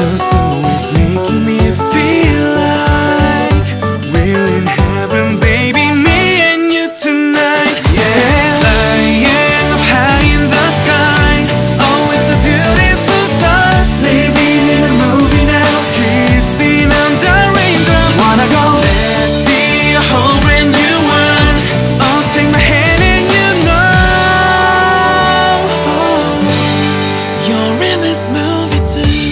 The song is making me feel like we're in heaven, baby, me and you tonight. Yeah, flying up high in the sky, oh, with the beautiful stars, living in a movie now, kissing under raindrops. Wanna go? Let's see a whole brand new world. Oh, take my hand and you know you're in this movie too.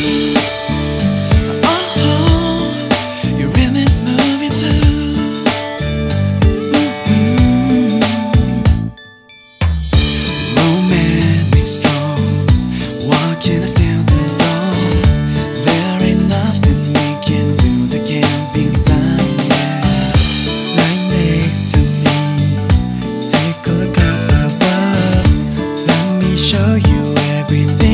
Show you everything.